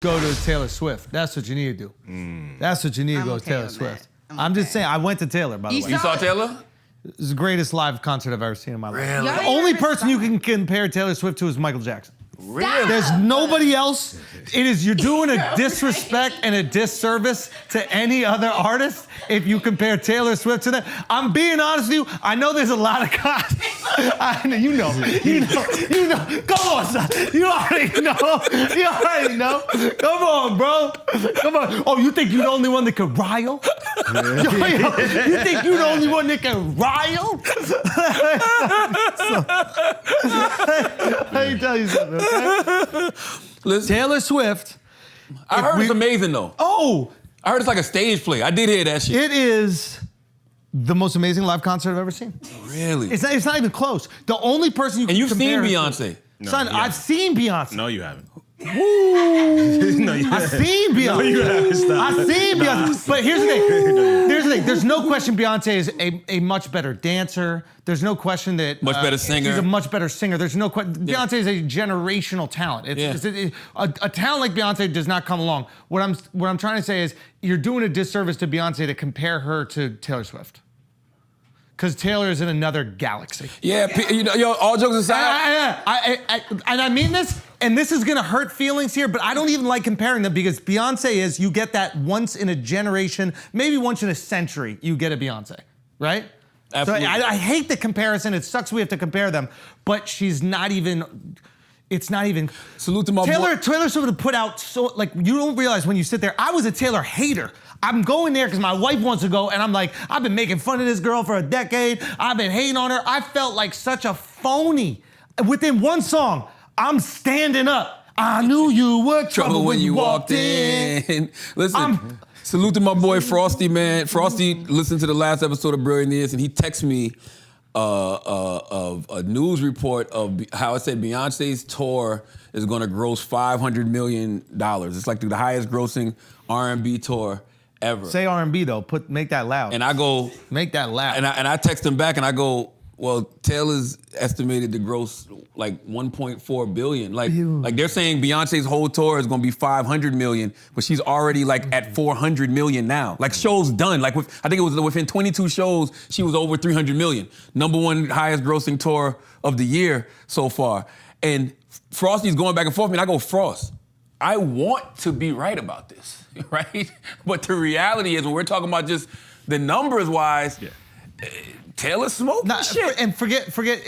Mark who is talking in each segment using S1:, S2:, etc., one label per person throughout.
S1: go to Taylor Swift. That's what you need to do. That's what you need to go to Taylor Swift. I'm just saying, I went to Taylor, by the way.
S2: You saw Taylor?
S1: It's the greatest live concert I've ever seen in my life.
S2: Really?
S1: The only person you can compare Taylor Swift to is Michael Jackson.
S2: Really?
S1: There's nobody else. You're doing a disrespect and a disservice to any other artist if you compare Taylor Swift to them. I'm being honest with you. I know there's a lot of guys. You know. Come on, son. You already know. Come on, bro. Come on. Oh, you think you're the only one that can rile? You think you're the only one that can rile? Let me tell you something, okay?
S2: Listen,
S1: Taylor Swift.
S2: I heard it's amazing, though.
S1: Oh!
S2: I heard it's like a stage play. I did hear that shit.
S1: It is the most amazing live concert I've ever seen.
S2: Really?
S1: It's not even close. The only person you can compare.
S2: And you've seen Beyonce.
S1: No, son, I've seen Beyonce.
S3: No, you haven't.
S1: No, I've seen Beyonce.
S3: No, you haven't. Stop.
S1: I've seen Beyonce. But here's the thing. There's no question Beyonce is a much better dancer. There's no question that
S2: much better singer.
S1: She's a much better singer. There's no question. Beyonce is a generational talent. A talent like Beyonce does not come along. What I'm trying to say is you're doing a disservice to Beyonce to compare her to Taylor Swift. Because Taylor is in another galaxy.
S2: Yeah, all jokes aside.
S1: And I mean this, and this is gonna hurt feelings here, but I don't even like comparing them because Beyonce is, you get that once in a generation, maybe once in a century, you get a Beyonce, right?
S2: Absolutely.
S1: So I hate the comparison. It sucks we have to compare them, but she's not even, it's not even.
S2: Salute to my boy.
S1: Taylor Swift would put out like, you don't realize when you sit there, I was a Taylor hater. I'm going there because my wife wants to go, and I'm like, I've been making fun of this girl for a decade. I've been hating on her. I felt like such a phony. Within one song, I'm standing up. I knew you were trouble when you walked in.
S2: Listen, salute to my boy Frosty, man. Frosty listened to the last episode of Brilliant Ears, and he texted me a news report of how it said Beyonce's tour is going to gross $500 million. It's like the highest grossing R&B tour ever.
S1: Say R&B though. Make that loud.
S2: And I go,
S1: make that loud.
S2: And I text him back and I go, well, Taylor's estimated to gross like 1.4 billion. Like they're saying Beyonce's whole tour is gonna be 500 million, but she's already like at 400 million now. Like shows done. Like I think it was within 22 shows, she was over 300 million. #1 highest grossing tour of the year so far. And Frosty's going back and forth, and I go, Frost, I want to be right about this, right? But the reality is when we're talking about just the numbers wise, Taylor's smoking shit.
S1: And forget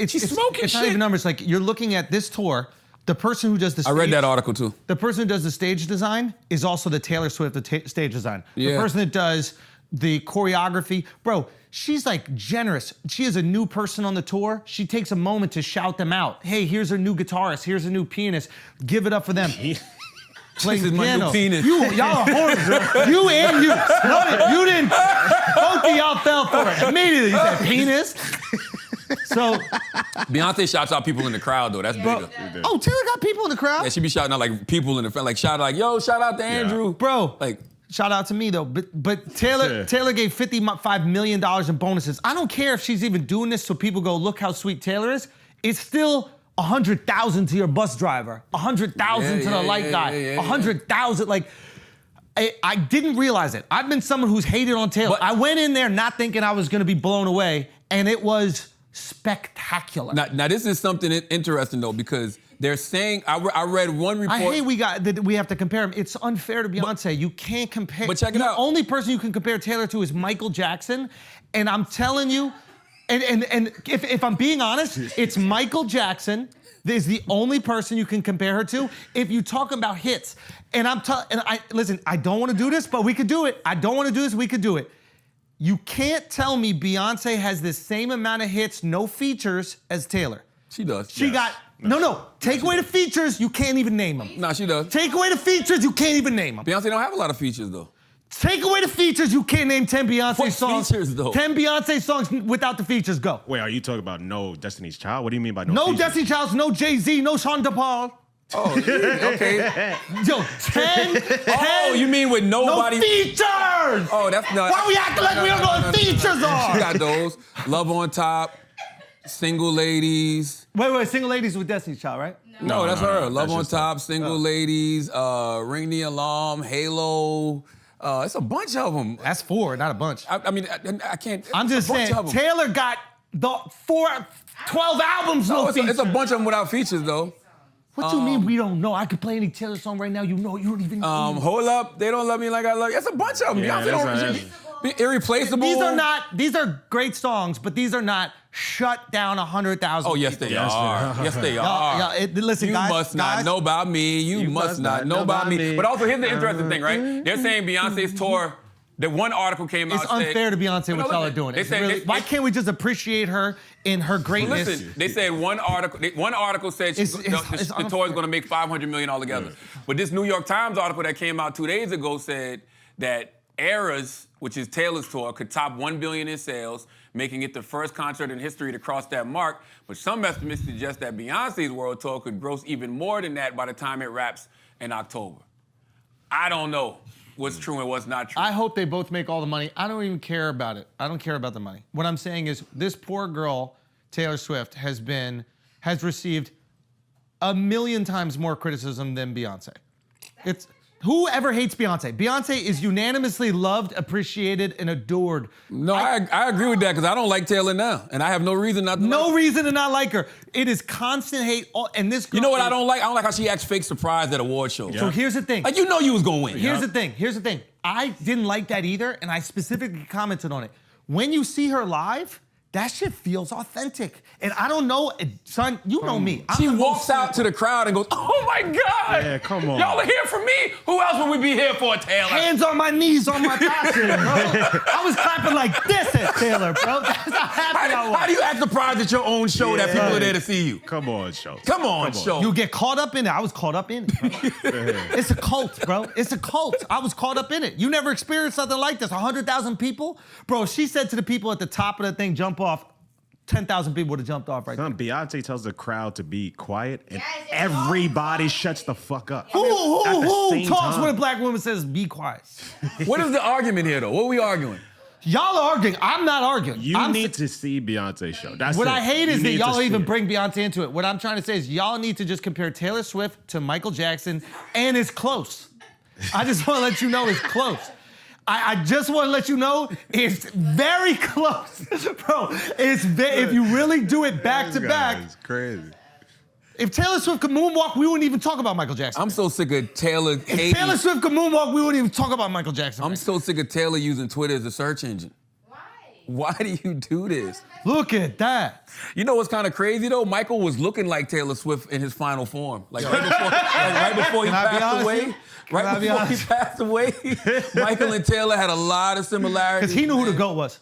S2: She's smoking
S1: it's
S2: shit.
S1: not even numbers. Like you're looking at this tour, the person who does the stage,
S2: I read that article too.
S1: The person who does the stage design is also the Taylor Swift stage design. The person that does the choreography, bro, she's like generous. She is a new person on the tour. She takes a moment to shout them out. Hey, here's a new guitarist, here's a new pianist. Give it up for them.
S2: This is my new penis.
S1: Y'all are horrible, bro. You and you. You didn't. Both of y'all fell for it. Immediately, you said penis. So.
S2: Beyonce shouts out people in the crowd, though. That's bigger.
S1: Oh, Taylor got people in the crowd?
S2: Yeah, she be shouting out like people in the crowd. Like, shout out to Andrew.
S1: Bro.
S2: Like,
S1: shout out to me, though. But Taylor gave $55 million in bonuses. I don't care if she's even doing this so people go, look how sweet Taylor is. It's still 100,000 to your bus driver, 100,000 to the light guy, 100,000. Like, I didn't realize it. I've been someone who's hated on Taylor. I went in there not thinking I was going to be blown away, and it was spectacular.
S2: Now this is something interesting though, because they're saying I read one report.
S1: I hate we have to compare them. It's unfair to Beyonce. You can't compare.
S2: But check it out.
S1: The only person you can compare Taylor to is Michael Jackson, and I'm telling you. And if I'm being honest, it's Michael Jackson is the only person you can compare her to. If you talk about hits, listen, I don't want to do this, but we could do it. I don't want to do this, we could do it. You can't tell me Beyonce has the same amount of hits, no features, as Taylor.
S2: She does.
S1: She got, no. Take away the features, you can't even name them.
S2: No, she does.
S1: Take away the features, you can't even name them.
S2: Beyonce don't have a lot of features though.
S1: Take away the features, you can't name 10 Beyonce songs.
S2: Features, though?
S1: 10 Beyonce songs without the features, go.
S3: Wait, are you talking about no Destiny's Child? What do you mean by no
S1: No
S3: features?
S1: Destiny's Child, no Jay-Z, no Sean DePaul.
S2: Oh, okay.
S1: Yo, 10.
S2: Oh, you mean with nobody?
S1: No features!
S2: Oh, that's not.
S1: Why we acting like we don't know what features are?
S2: She got those. Love on Top, Single Ladies.
S1: Wait, Single Ladies with Destiny's Child, right?
S2: No, that's her. Love
S3: That's
S2: on
S3: just
S2: Top, Single Ladies, Ring the Alarm, Halo. It's a bunch of them.
S1: That's 4, not a bunch.
S2: I mean, I can't.
S1: I'm just
S2: it's a bunch
S1: saying,
S2: of 'em.
S1: Taylor got the 12 albums.
S2: No,
S1: No,
S2: it's a bunch of them without features though.
S1: What you mean we don't know? I could play any Taylor song right now. You don't even know.
S2: Hold up, they don't love me like I love you. It's a bunch of them.
S3: Yeah,
S2: Beyonce don't. Irreplaceable.
S1: These are great songs, but these are not shut down 100,000.
S2: Oh yes, they
S3: Yes,
S2: are. Yes, they are.
S1: Listen,
S2: You
S1: guys,
S2: must not know about me. You must not know about me. But also, here's the interesting thing, right? They're saying Beyonce's tour. The one article came out.
S1: It's unfair to Beyonce
S2: No,
S1: what y'all are
S2: listen,
S1: doing.
S2: they
S1: It's
S2: said-
S1: really-
S2: they-
S1: why can't we just appreciate her in her greatness?
S2: Listen, they said one article said
S1: It's
S2: the tour is
S1: unfair.
S2: going to make $500 million altogether. But this New York Times article that came out 2 days ago said that Eras, which is Taylor's tour, could top $1 billion in sales, making it the first concert in history to cross that mark. But some estimates suggest that Beyonce's world tour could gross even more than that by the time it wraps in October. I don't know what's true and what's not true.
S1: I hope they both make all the money. I don't even care about it. I don't care about the money. What I'm saying is this poor girl, Taylor Swift, has received 1,000,000 times more criticism than Beyonce. It's whoever hates Beyonce. Beyonce is unanimously loved, appreciated, and adored.
S2: No, I agree with that because I don't like Taylor now, and I have no reason not to.
S1: No reason to not like her. It is constant hate. And this girl
S2: You know what I don't like? I don't like how she acts fake surprised at award shows.
S1: So here's the thing.
S2: Like you know you was gonna win.
S1: Here's the thing. I didn't like that either, and I specifically commented on it. When you see her live, that shit feels authentic. And I don't know, son, you know me.
S2: She walks out to the crowd and goes, "Oh my God!
S3: Yeah, come on.
S2: Y'all are here for me. Who else would we be here for, Taylor?"
S1: Hands on my knees on my passion, bro. I was clapping like this at Taylor, bro. That's how happy I was.
S2: How do you act surprised at your own show that people are there to see you?
S3: Come on, show.
S2: Come on, show.
S1: You get caught up in it. I was caught up in it, bro. It's a cult, bro. It's a cult. I was caught up in it. You never experienced something like this. 100,000 people? Bro, she said to the people at the top of the thing, jump off. 10,000 people would have jumped off right there.
S3: Beyonce tells the crowd to be quiet, and everybody shuts the fuck up.
S1: Who
S3: At the same
S1: talks
S3: time.
S1: when a black woman says, be quiet?
S2: What is the argument here, though? What are we arguing?
S1: Y'all are arguing. I'm not arguing.
S3: You need to see Beyonce's show. That's
S1: What
S3: it.
S1: I hate
S3: You
S1: is that
S3: need to
S1: y'all
S3: see
S1: even
S3: it.
S1: bring Beyonce into it. What I'm trying to say is y'all need to just compare Taylor Swift to Michael Jackson, and it's close. I just want to let you know it's close. I just want to let you know it's very close, bro. If you really do it back to back.
S3: It's crazy.
S1: If Taylor Swift could moonwalk, we wouldn't even talk about Michael Jackson.
S2: I'm so sick of Taylor
S1: If
S2: hating.
S1: Taylor Swift could moonwalk, we wouldn't even talk about Michael Jackson.
S2: I'm so sick of Taylor using Twitter as a search engine. Why do you do this?
S1: Look at that.
S2: You know what's kind of crazy though? Michael was looking like Taylor Swift in his final form. Like right before he
S1: Can I be
S2: passed
S1: honest
S2: away.
S1: with you? Can I be
S2: Right before he
S1: honest?
S2: passed away, Michael and Taylor had a lot of similarities.
S1: Because he knew who the GOAT was.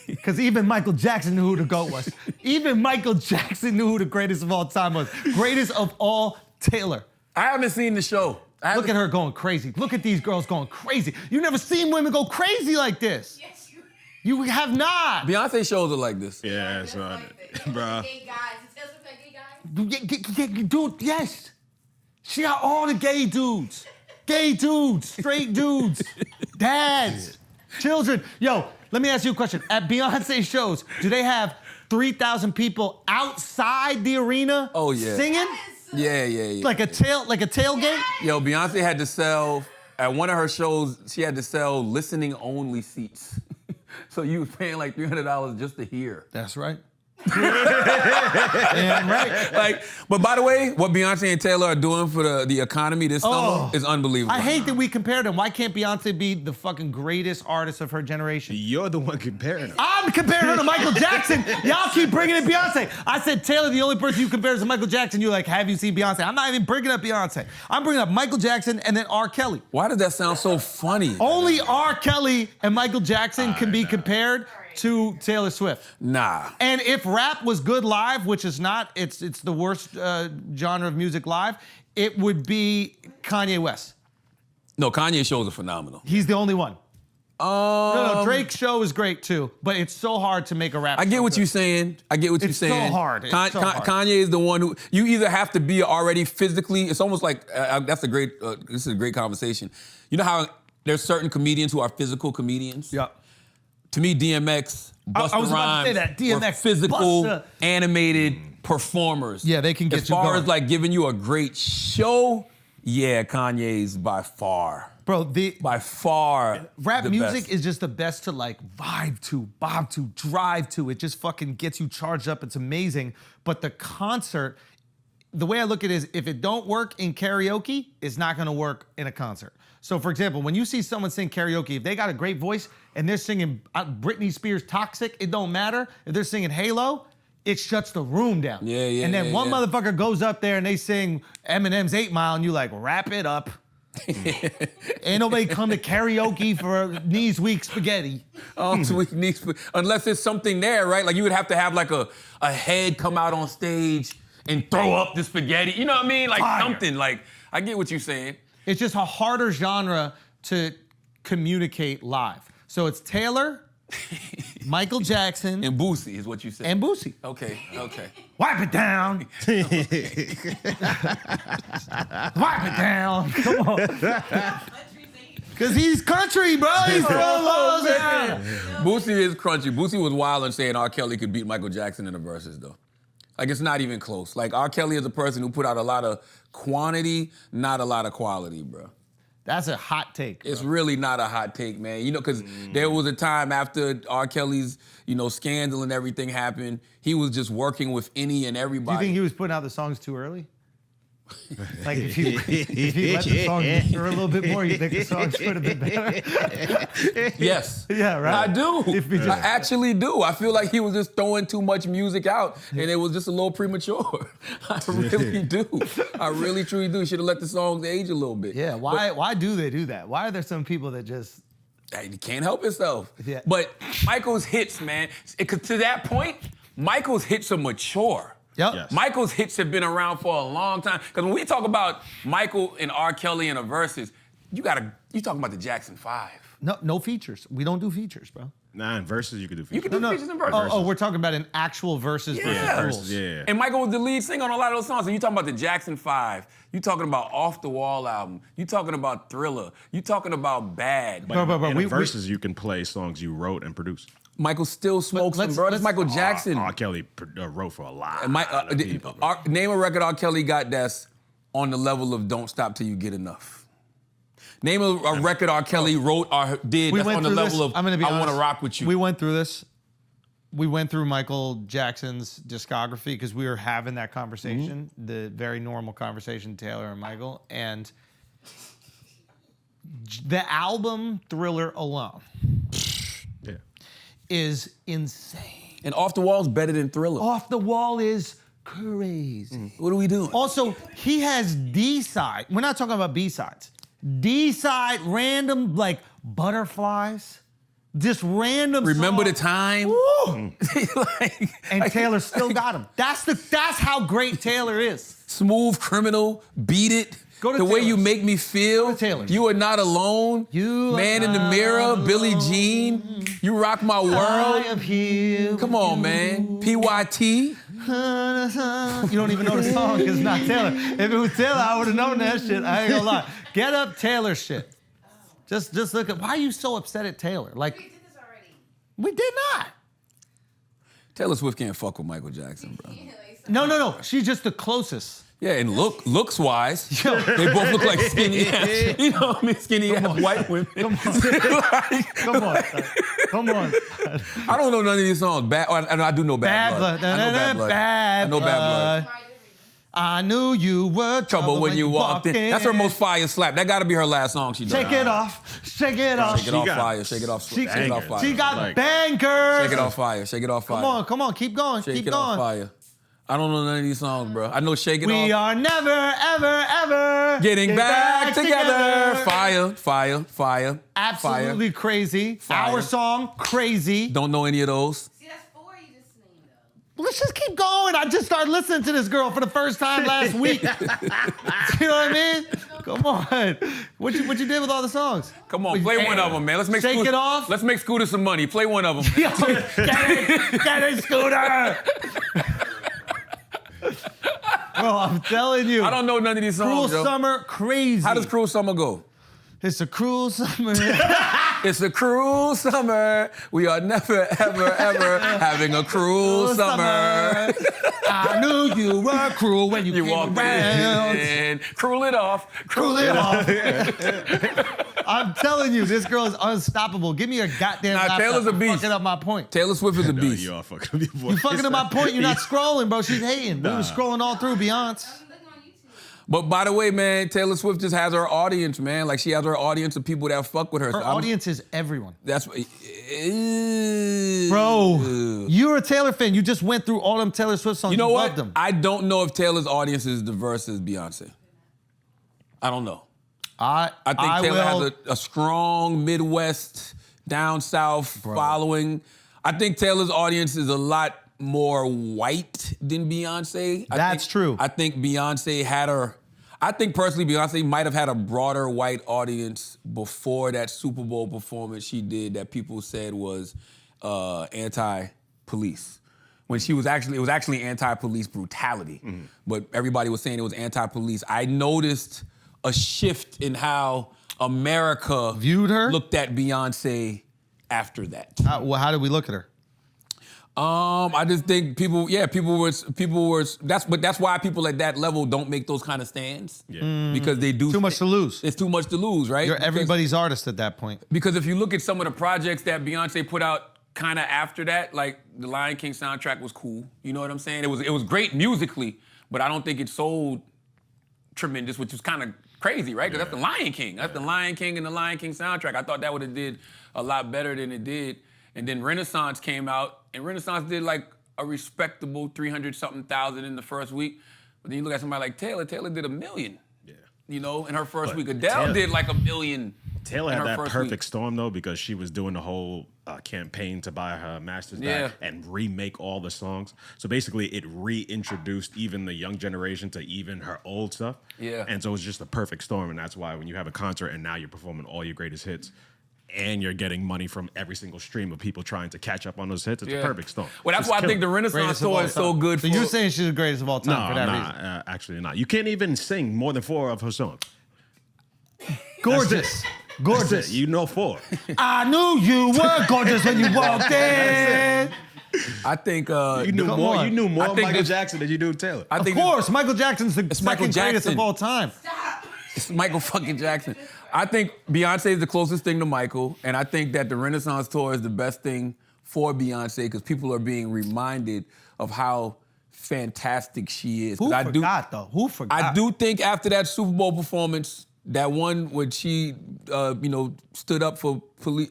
S1: Because even Michael Jackson knew who the GOAT was. Even Michael Jackson knew who the greatest of all time was. Greatest of all, Taylor.
S2: I haven't seen the show.
S1: Look at her going crazy. Look at these girls going crazy. You never seen women go crazy like this.
S4: Yes, you.
S1: You have not.
S2: Beyonce shows are like this.
S3: Yeah, son. Bruh.
S4: Gay guys. Is Taylor Swift a gay guy?
S1: Dude, yes. She got all the gay dudes. Gay dudes, straight dudes, dads, children. Yo, let me ask you a question. At Beyonce shows, do they have 3,000 people outside the arena
S2: Oh, yeah.
S1: singing?
S2: Yeah.
S1: Like a tailgate?
S2: Yo, Beyonce had to sell, at one of her shows, she had to sell listening only seats. So you was paying like $300 just to hear.
S1: That's right. Damn right.
S2: Like, but by the way, what Beyonce and Taylor are doing for the economy this summer is unbelievable.
S1: I hate that we compare them. Why can't Beyonce be the fucking greatest artist of her generation?
S3: You're the one comparing them.
S1: I'm comparing her to Michael Jackson. Y'all keep bringing in Beyonce. I said, Taylor, the only person you compare is to Michael Jackson. You're like, have you seen Beyonce? I'm not even bringing up Beyonce. I'm bringing up Michael Jackson and then R. Kelly.
S2: Why does that sound so funny?
S1: Only R. Kelly and Michael Jackson can be compared to Taylor Swift.
S2: Nah.
S1: And if rap was good live, which is not, it's the worst genre of music live, it would be Kanye West.
S2: No, Kanye shows are phenomenal.
S1: He's the only one. No, Drake's show is great too, but it's so hard to make a rap
S2: I get
S1: show
S2: what
S1: good.
S2: you're saying. I get what you're
S1: It's
S2: saying.
S1: so hard. It's so hard.
S2: Kanye is the one who you either have to be already physically. It's almost like that's a great. This is a great conversation. You know how there's certain comedians who are physical comedians.
S1: Yeah.
S2: To me, DMX, Busta
S1: I was about to say
S2: Rhymes
S1: that, DMX,
S2: were physical,
S1: Busta.
S2: animated performers.
S1: Yeah, they can get
S2: as
S1: you
S2: far
S1: going.
S2: as like giving you a great show, yeah, Kanye's by far.
S1: Bro,
S2: By far,
S1: rap
S2: the
S1: music
S2: best.
S1: is just the best to like vibe to, bob to, drive to. It just fucking gets you charged up. It's amazing. But the concert, the way I look at it is if it don't work in karaoke, it's not gonna work in a concert. So for example, when you see someone sing karaoke, if they got a great voice and they're singing Britney Spears' Toxic, it don't matter. If they're singing Halo, it shuts the room down.
S2: Yeah, yeah,
S1: And then
S2: yeah,
S1: one
S2: yeah.
S1: motherfucker goes up there and they sing Eminem's 8 Mile and you like, wrap it up. Ain't nobody come to karaoke for knees weak spaghetti.
S2: Oh, sweet niece. Unless there's something there, right? Like you would have to have like a head come out on stage and throw up the spaghetti. You know what I mean? Like
S1: Fire.
S2: something. Like I get what you're saying.
S1: It's just a harder genre to communicate live. So it's Taylor, Michael Jackson,
S2: And Boosie is what you said.
S1: and Boosie.
S2: Okay.
S1: Wipe it down. Wipe it down. Come on. Because he's country, bro. He's from Louisiana.
S2: Boosie is crunchy. Boosie was wild in saying R. Kelly could beat Michael Jackson in the verses, though. Like, it's not even close. Like, R. Kelly is a person who put out a lot of quantity, not a lot of quality, bro.
S1: That's a hot take.
S2: It's really not a hot take, man. You know, because there was a time after R. Kelly's, scandal and everything happened, he was just working with any and
S1: Do you
S2: everybody.
S1: think he was putting out the songs too early? Like if he let the song mature a little bit more, you think the songs could have been better?
S2: Yes.
S1: Yeah, right?
S2: I do.
S1: If he just-
S2: I actually do. I feel like he was just throwing too much music out and it was just a little premature. I really do. I really truly do. Should have let the songs age a little bit.
S1: Yeah, why do they do that? Why are there some people that just...
S2: You can't help yourself.
S1: Yeah.
S2: But Michael's hits, man, to that point, Michael's hits are mature.
S1: Yep.
S3: Yes.
S2: Michael's hits have been around for a long time. Because when we talk about Michael and R. Kelly in a verses, you talking about the Jackson 5.
S1: No features. We don't do features, bro.
S3: Nah, in verses you could do
S2: You
S3: features.
S2: can do features and verses.
S1: Oh, we're talking about an actual versus
S2: Yeah.
S1: versus
S3: Verses,
S1: rules.
S3: yeah.
S2: And Michael was the lead singer on a lot of those songs. And you talking about the Jackson 5. You talking about Off the Wall album. You talking about Thriller. You talking about Bad.
S1: Bro,
S3: In
S1: we-
S3: the verses you can play songs you wrote and produced.
S2: Michael still smokes them,
S1: let's-
S2: bro. That's
S1: let's-
S2: Michael Jackson.
S3: R. Kelly wrote for a lot
S2: And
S3: of people. bro.
S2: Name a record R. Kelly got that's on the level of Don't Stop Till You Get Enough. Name a record R. Kelly wrote or did
S1: We
S2: that's
S1: went
S2: on the
S1: through
S2: level
S1: this.
S2: of
S1: I'm gonna be
S2: I Want to
S1: honest.
S2: Rock With You.
S1: We went through this. We went through Michael Jackson's discography because we were having that conversation, the very normal conversation, Taylor and Michael. And the album Thriller alone
S3: Yeah.
S1: is insane.
S2: And Off the Wall's better than Thriller.
S1: Off the Wall is crazy.
S2: What are we doing?
S1: Also, he has D-side. We're not talking about B-sides. D-side, random, like, butterflies. Just random
S2: Remember the
S1: songs.
S2: time?
S1: Woo!
S2: Like,
S1: And Taylor still got him. That's how great Taylor is.
S2: Smooth Criminal, Beat It.
S1: Go to
S2: the way you
S1: Taylor's.
S2: make me feel.
S1: Go to Taylor's.
S2: You are not alone.
S1: You
S2: Man
S1: are
S2: in the
S1: not
S2: Mirror, Billie
S1: alone.
S2: Jean. You rock my
S1: I
S2: world.
S1: am here.
S2: Come on, man. PYT.
S1: You don't even know the song because it's not Taylor. If it was Taylor, I would have known that shit. I ain't gonna lie. Get up Taylor shit. Just look at, why are you so upset at Taylor? Like,
S4: We did this already.
S1: we did not.
S2: Taylor Swift can't fuck with Michael Jackson, bro.
S1: No. She's just the closest.
S2: Yeah, and looks wise,
S1: Yo.
S2: they both look like skinny ass, you know what I mean? Skinny ass white women.
S1: Come on.
S2: Like,
S1: Come on. Come on.
S2: I don't know none of these songs. I do know Bad Blood. I know Bad Blood. I know Bad Blood.
S1: I knew you were
S2: Trouble when you walked in. That's her most fire slap. That gotta be her last song she done.
S1: Shake it off. Shake it off.
S2: Shake it off
S3: got-
S2: fire. Shake it off.
S1: She,
S2: Shake it off fire.
S1: she got
S3: Like-
S1: bangers.
S2: Shake it off fire. Shake it off fire.
S1: Come on. Keep going.
S2: Shake
S1: Keep
S2: it off
S1: going.
S2: fire. I don't know none of these songs, bro. I know Shake It
S1: We
S2: Off.
S1: are never, ever, ever
S2: Getting back together. Fire.
S1: Absolutely crazy.
S2: Fire.
S1: Our song, crazy.
S2: Don't know any of those.
S4: See, that's 4 you just named, though.
S1: Let's just keep going. I just started listening to this girl for the first time last week. You know what I mean? Come on. What you did with all the songs?
S2: Come on, play one of them, man. Let's make
S1: Shake
S2: Scooter,
S1: it off.
S2: Let's make Scooter some money. Play one of them.
S1: Yo, get it, Scooter. Bro, I'm telling you.
S2: I don't know none of these songs,
S1: Cruel
S2: Joe.
S1: Summer, crazy.
S2: How does Cruel Summer go?
S1: It's a cruel summer.
S2: It's a cruel summer. We are never, ever, ever having a cruel summer.
S1: I knew you were cruel when you came
S2: walked
S1: around.
S2: in. Cruel it off.
S1: Cruel it off. I'm telling you, this girl is unstoppable. Give me a goddamn
S2: Nah,
S1: laptop.
S2: Taylor's a
S1: I'm
S2: beast.
S1: fucking up my point.
S2: Taylor Swift is a
S3: No,
S2: beast.
S3: you are fucking your voice.
S1: You fucking up my point. You're not scrolling, bro. She's hating. We were scrolling all through Beyonce.
S4: I'm looking on YouTube.
S2: But by the way, man, Taylor Swift just has her audience, man. Like she has her audience of people that fuck with her.
S1: Her
S2: So I'm-
S1: audience is everyone.
S2: That's
S1: Bro, you're a Taylor fan. You just went through all them Taylor Swift songs.
S2: You know
S1: you
S2: what?
S1: Loved them.
S2: I don't know if Taylor's audience is diverse as Beyonce. I don't know. I think Taylor has a strong Midwest, down south following. I think Taylor's audience is a lot more white than Beyonce.
S1: That's true.
S2: I think Beyonce had her. I think personally, Beyonce might have had a broader white audience before that Super Bowl performance she did that people said was anti-police. When it was actually anti-police brutality, but everybody was saying it was anti-police. I noticed a shift in how America
S1: Viewed her?
S2: looked at Beyonce after that.
S1: Well, how did we look at her?
S2: I just think people were. That's why people at that level don't make those kind of stands.
S3: Yeah.
S2: Because they do
S1: Too much to lose.
S2: It's too much to lose, right?
S1: You're
S2: Because-
S1: everybody's artist at that point.
S2: Because if you look at some of the projects that Beyonce put out kind of after that, like the Lion King soundtrack was cool. You know what I'm saying? It was great musically, but I don't think it sold tremendous, which was kind of crazy, right? Because that's the Lion King. That's the Lion King and the Lion King soundtrack. I thought that would have did a lot better than it did. And then Renaissance came out, and Renaissance did like a respectable 300-something thousand in the first week. But then you look at somebody like Taylor. Taylor did $1 million.
S3: Yeah.
S2: You know, in her first
S3: But
S2: week. Adele
S3: Taylor-
S2: did like $1 million.
S3: Taylor
S2: in
S3: had
S2: her
S3: that
S2: first
S3: perfect
S2: week.
S3: storm though, because she was doing the whole campaign to buy her master's
S2: Yeah.
S3: back and remake all the songs. So basically, it reintroduced even the young generation to even her old stuff.
S2: Yeah.
S3: And so it was just a perfect storm, and that's why when you have a concert and now you're performing all your greatest hits, and you're getting money from every single stream of people trying to catch up on those hits, it's a perfect storm.
S2: Well, that's
S3: Just
S2: why I
S3: kill
S2: think
S3: it.
S2: the Renaissance
S1: Greatest of
S2: tour
S1: all
S2: is so
S1: time.
S2: good
S1: So
S2: for...
S1: you're saying she's the greatest of all time for that reason?
S3: Actually not. You can't even sing more than 4 of her songs.
S1: Gorgeous.
S3: That's
S1: Gorgeous.
S3: it. You know 4.
S1: I knew you were gorgeous when you walked in.
S2: I think...
S3: You knew
S1: Come
S3: more.
S1: on.
S3: You knew more
S2: I think
S3: Michael
S2: this-
S3: Jackson than you do Taylor.
S2: I
S1: Of
S2: think
S1: course, Michael Jackson's the
S2: It's
S1: second
S2: Michael
S1: greatest
S2: Jackson.
S1: of all time.
S2: It's Michael fucking Jackson. I think Beyonce is the closest thing to Michael, and I think that the Renaissance tour is the best thing for Beyonce because people are being reminded of how fantastic she is. 'Cause
S1: Who forgot, though? Who forgot?
S2: I do think after that Super Bowl performance, that one when she, stood up for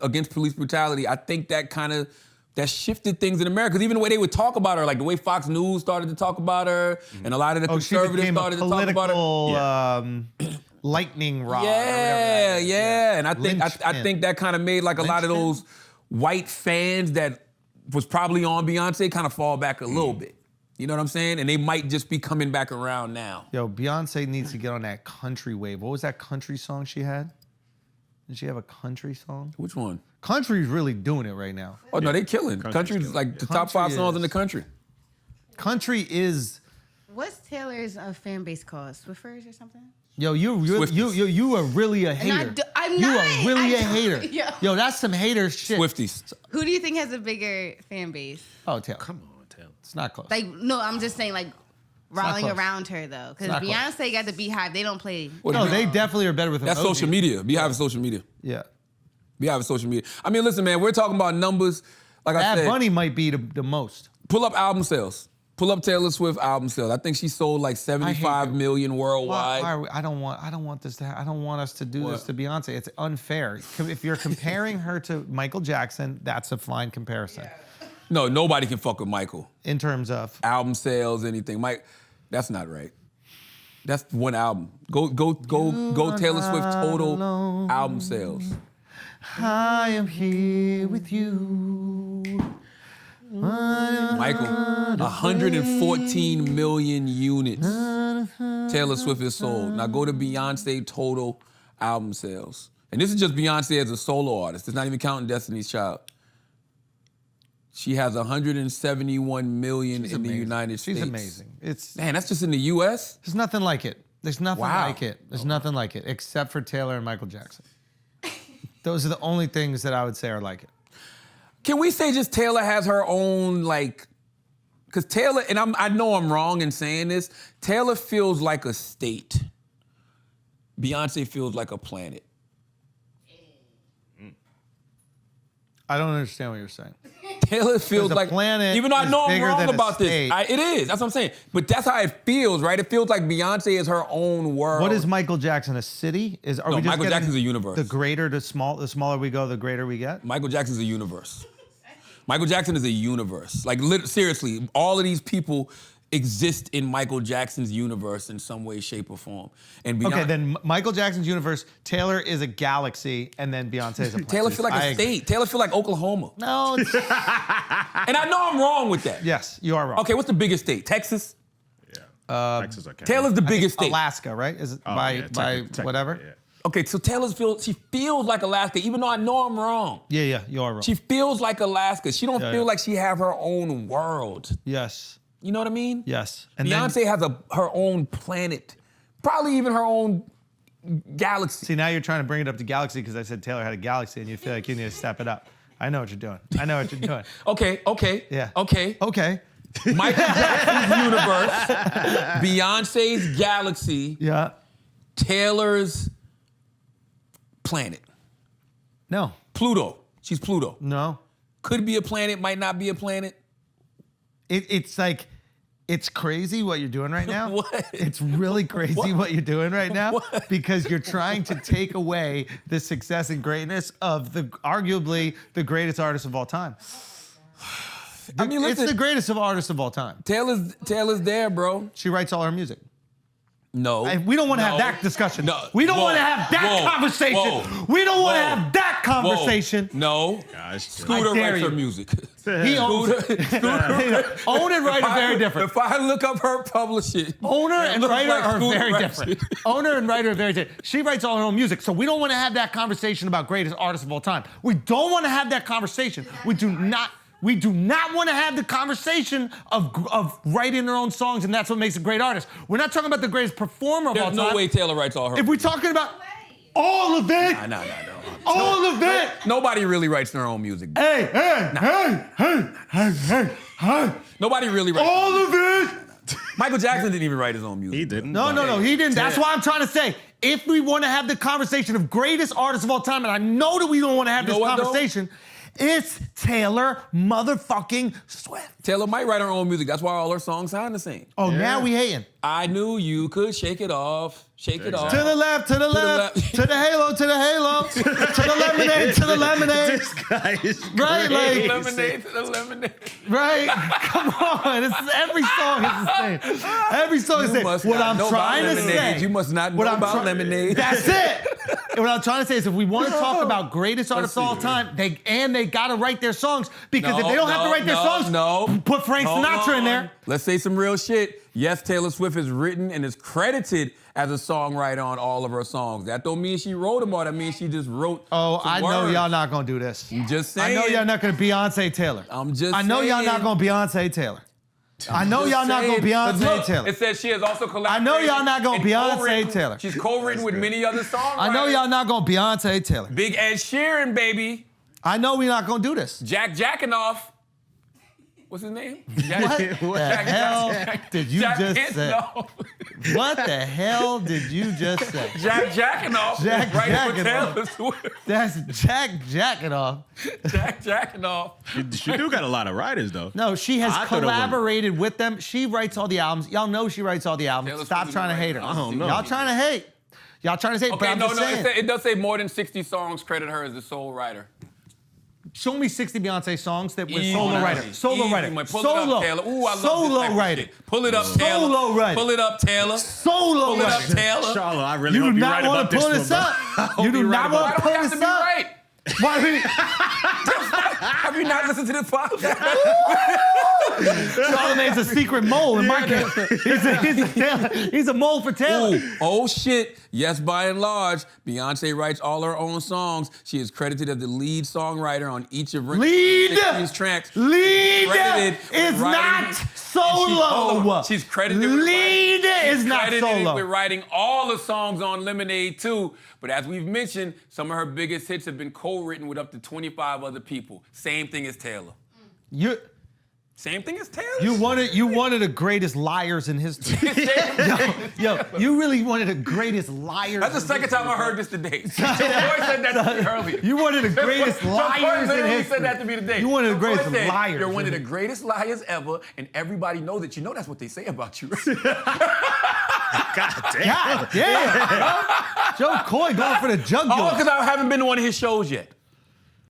S2: against police brutality, I think that kind of that shifted things in America. 'Cause even the way they would talk about her, like the way Fox News started to talk about her, and a lot of the
S1: Oh, she
S2: conservatives
S1: became a
S2: started to talk about her.
S1: political lightning rod. or whatever
S2: Yeah,
S1: that is.
S2: yeah. And I think I
S1: Linchpin.
S2: think that kind of made like a lot of those white fans that was probably on Beyonce kind of fall back a little bit. You know what I'm saying? And they might just be coming back around now.
S1: Yo, Beyonce needs to get on that country wave. What was that country song she had? Did she have a country song?
S2: Which one?
S1: Country's really doing it right now.
S2: Oh no, they killing.
S3: Country's
S2: Country's
S3: killing.
S2: like the top 5
S1: Country
S2: songs in
S1: is-
S2: the country.
S1: Country is,
S4: What's Taylor's fan base called? Swiffers or something?
S1: yo, you
S2: Swifties.
S1: are really a hater.
S4: I'm
S1: you
S4: not.
S1: are really
S4: I
S1: a hater.
S4: don't-
S1: Yo, that's some hater shit.
S2: Swifties.
S4: Who do you think has a bigger fan base?
S1: Oh, Taylor.
S3: Come on, Taylor.
S1: It's not close.
S4: Like, no, I'm just saying, like, rallying
S1: close.
S4: around her, though. Because
S1: not close.
S4: Beyonce got the Beehive. They don't play.
S2: What do
S1: No,
S2: you mean?
S1: they definitely are better with
S2: That's
S1: emojis.
S2: social media. Beehive is social media.
S1: Yeah.
S2: Beehive is social media. I mean, listen, man, we're talking about numbers. Like I
S1: Bad
S2: said,
S1: Bunny might be the most.
S2: pull up album sales. Pull up Taylor Swift album sales. I think she sold like 75 million worldwide.
S1: Why are we, I don't want this to. I don't want us to do this to Beyonce. It's unfair. If you're comparing her to Michael Jackson, that's a fine comparison
S2: No, nobody can fuck with Michael.
S1: in terms of.
S2: Album sales, anything. Mike, that's not right. That's one album. Go Taylor Swift total
S1: alone.
S2: album sales.
S1: I am here with you.
S2: Michael, 114 million units Taylor Swift has sold. Now go to Beyonce total album sales. And this is just Beyonce as a solo artist. It's not even counting Destiny's Child. She has 171 million in the United States.
S1: She's amazing. It's
S2: Man, that's just in the US?
S1: There's nothing like it. There's nothing
S2: Wow.
S1: like it. There's nothing like it except for Taylor and Michael Jackson. Those are the only things that I would say are like it.
S2: Can we say just Taylor has her own, like, because Taylor, and I know I'm wrong in saying this, Taylor feels like a state. Beyonce feels like a planet.
S1: I don't understand what you're saying.
S2: Taylor feels
S1: the
S2: like,
S1: planet
S2: even though I
S1: is
S2: know I'm
S1: bigger
S2: wrong
S1: than a
S2: about this,
S1: state.
S2: it is. That's what I'm saying. But that's how it feels, right? It feels like Beyonce is her own world.
S1: What is Michael Jackson? A city? Are
S2: No,
S1: we just
S2: Michael
S1: getting
S2: Jackson's a universe.
S1: The greater to small, the smaller we go, the greater we get.
S2: Michael Jackson's a universe. Michael Jackson is a universe. Like, seriously, all of these people exist in Michael Jackson's universe in some way, shape, or form. And Beyonce,
S1: Okay, then Michael Jackson's universe. Taylor is a galaxy, and then Beyonce is a planet.
S2: Taylor feel like a state. Taylor feel like Oklahoma.
S1: No. It's,
S2: And I know I'm wrong with that.
S1: yes, you are wrong.
S2: Okay, what's the biggest state? Texas?
S3: Yeah. Texas or Canada.
S2: Taylor's the biggest state.
S1: Alaska, right? Is it
S3: Oh,
S1: by
S3: yeah, technically,
S1: whatever?
S3: yeah.
S2: Okay, so she feels like Alaska, even though I know I'm wrong.
S1: Yeah, you are wrong.
S2: She feels like Alaska. She don't
S1: Yeah,
S2: feel
S1: yeah.
S2: like she have her own world.
S1: yes,
S2: You know what I mean?
S1: yes. And then,
S2: Beyonce has her own planet, probably even her own galaxy.
S1: see, now you're trying to bring it up to galaxy because I said Taylor had a galaxy, and you feel like you need to step it up. I know what you're doing. I know what you're doing.
S2: Okay.
S1: Yeah.
S2: Okay.
S1: Okay.
S2: Michael Jackson's universe, Beyonce's galaxy,
S1: Yeah.
S2: Taylor's planet.
S1: No.
S2: Pluto. She's Pluto.
S1: No.
S2: Could be a planet, might not be a planet.
S1: It's like, it's crazy what you're doing right now.
S2: What?
S1: It's really crazy what you're doing right now
S2: What?
S1: because you're trying to take away the success and greatness of arguably the greatest artist of all time.
S2: I mean,
S1: It's
S2: listen,
S1: the greatest of artists of all time.
S2: Taylor's there, bro.
S1: She writes all her music.
S2: No.
S1: We don't want to have
S2: No.
S1: that discussion.
S2: No.
S1: We don't
S2: Whoa.
S1: want to have that
S2: Whoa.
S1: conversation.
S2: Whoa.
S1: We don't want to
S2: Whoa.
S1: have that conversation.
S2: Whoa. No.
S3: Guys,
S2: Scooter
S1: I dare
S2: writes her
S1: you.
S2: music.
S1: He owns it. Own and write are very different.
S2: If I look up her publishing,
S1: Owner
S2: it
S1: and
S2: looks
S1: writer
S2: like
S1: are
S2: Scooter
S1: very
S2: writes
S1: different.
S2: it.
S1: Owner and writer are very different. She writes all her own music, so we don't want to have that conversation about greatest artists of all time. We don't want to have that conversation. We do not want to have the conversation of writing their own songs, and that's what makes a great artist. We're not talking about the greatest performer of all
S2: There's
S1: time.
S2: no way Taylor writes all her.
S1: If we're talking about all of it,
S2: No.
S1: all of it.
S2: Nobody really writes their own music.
S1: Hey.
S2: Nobody really writes.
S1: All of it.
S2: Michael Jackson didn't even write his own music.
S3: he didn't.
S1: No, he didn't. That's why I'm trying to say. If we want to have the conversation of greatest artists of all time, and I know that we don't want to have
S2: You know
S1: this
S2: what, though?
S1: conversation, it's Taylor motherfucking Swift.
S2: Taylor might write her own music. That's why all her songs sound the same.
S1: Oh, now we hating.
S2: I knew you could shake it off. Shake it off.
S1: To the left, to the left,
S2: left.
S1: to the halo, to the halo, to the lemonade, to the lemonade.
S3: This guy is
S1: Right,
S3: crazy.
S1: like-
S2: Lemonade to the lemonade.
S1: Right? Come on. Every song is the same. Every song is the
S2: You must
S1: same. What
S2: not
S1: I'm
S2: know
S1: trying
S2: about
S1: to
S2: lemonade.
S1: say.
S2: You must not know
S1: what I'm
S2: about
S1: try-
S2: lemonade.
S1: That's it. And what I'm trying to say is if we want to talk about greatest artists of all time, they got to write their songs because if they don't have to write their songs, put Frank
S2: Hold
S1: Sinatra in there.
S2: on. Let's say some real shit. Yes, Taylor Swift is written and is credited as a songwriter on all of her songs. That don't mean she wrote them all. That means she just wrote.
S1: Oh,
S2: some
S1: I know
S2: words.
S1: y'all not gonna do this.
S2: I'm just
S1: I
S2: saying.
S1: know y'all not gonna Beyonce Taylor.
S2: I'm just
S1: I know y'all not
S2: saying.
S1: gonna Beyonce Taylor. I know
S2: Just
S1: y'all not gonna
S2: saying.
S1: Beyonce
S2: Look,
S1: Taylor.
S2: It says she has also collaborated.
S1: I know y'all not gonna
S2: and
S1: Beyonce
S2: co-written-
S1: Taylor.
S2: She's co-written with many other songwriters.
S1: I know y'all not gonna Beyonce Taylor.
S2: Big Ed Sheeran, baby.
S1: I know we not gonna do this.
S2: Jack Jackanoff. What's his name?
S1: What the hell did you
S2: Jack
S1: just say?
S2: Jackanoff.
S1: What the hell did you just say?
S2: Jack Jackanoff.
S1: Jack
S2: right
S1: Jackanoff.
S2: with Taylor Swift.
S1: That's Jack Jackanoff.
S2: Jack Jackanoff.
S3: She do got a lot of writers though.
S1: No, she has
S3: I thought it was-
S1: collaborated with them. She writes all the albums. Y'all know she writes all the albums.
S2: Taylor
S1: Stop
S2: Swift
S1: trying to
S2: is
S1: hate her.
S2: right. I don't
S3: know.
S1: Y'all trying to hate. Y'all trying to say, but
S2: Okay,
S1: I'm
S2: no,
S1: just
S2: no,
S1: saying.
S2: it does say more than 60 songs credit her as the sole writer.
S1: Show me 60 Beyonce songs that with
S2: Easy
S1: solo
S2: money.
S1: writer. Solo
S2: Easy
S1: writer.
S2: money. Pull
S1: Solo.
S2: it up, Taylor. Ooh, I love
S1: Solo
S2: this type of
S1: writer.
S2: shit. Pull it up, Taylor.
S1: Solo writer.
S2: Pull it up, Taylor.
S1: Solo
S2: Pull it up,
S1: writer.
S2: Taylor.
S3: Charlotte, I really
S1: You
S3: hope
S1: do
S3: you
S1: not
S3: right
S1: want
S3: about
S1: to pull
S3: this
S1: this
S3: one,
S1: up.
S3: bro. I hope
S1: You do
S3: you're right
S1: not
S3: about
S1: want to
S2: Why do
S1: pull
S2: we have to
S1: this
S2: be
S1: up.
S2: right?
S1: Why do we-
S2: Have you not listened to this podcast?
S1: Charlamagne's a secret mole in my case. He's a mole for Taylor.
S2: Ooh, oh shit. Yes, by and large, Beyonce writes all her own songs. She is credited as the lead songwriter on each of Rihanna's tracks.
S1: Lead
S2: Credited
S1: is
S2: with
S1: not
S2: writing-
S1: solo.
S2: She's credited
S1: Lead is not
S2: credited
S1: solo.
S2: with writing all the songs on Lemonade too. But as we've mentioned, some of her biggest hits have been co-written with up to 25 other people. Same thing as Taylor. Same thing as Taylor.
S1: You wanted the greatest liars in history. yo, you really wanted the greatest liars.
S2: That's the second time I heard this today. Your boy said that to me earlier.
S1: You wanted the greatest liars in history.
S2: said that to me today.
S1: You wanted the
S2: Your boy
S1: greatest
S2: said,
S1: liars.
S2: You're one of the greatest liars ever, and everybody knows that. You know that's what they say about you.
S3: God damn.
S1: God damn. Joe Coy going for the jugular.
S2: Oh, because I haven't been to one of his shows yet.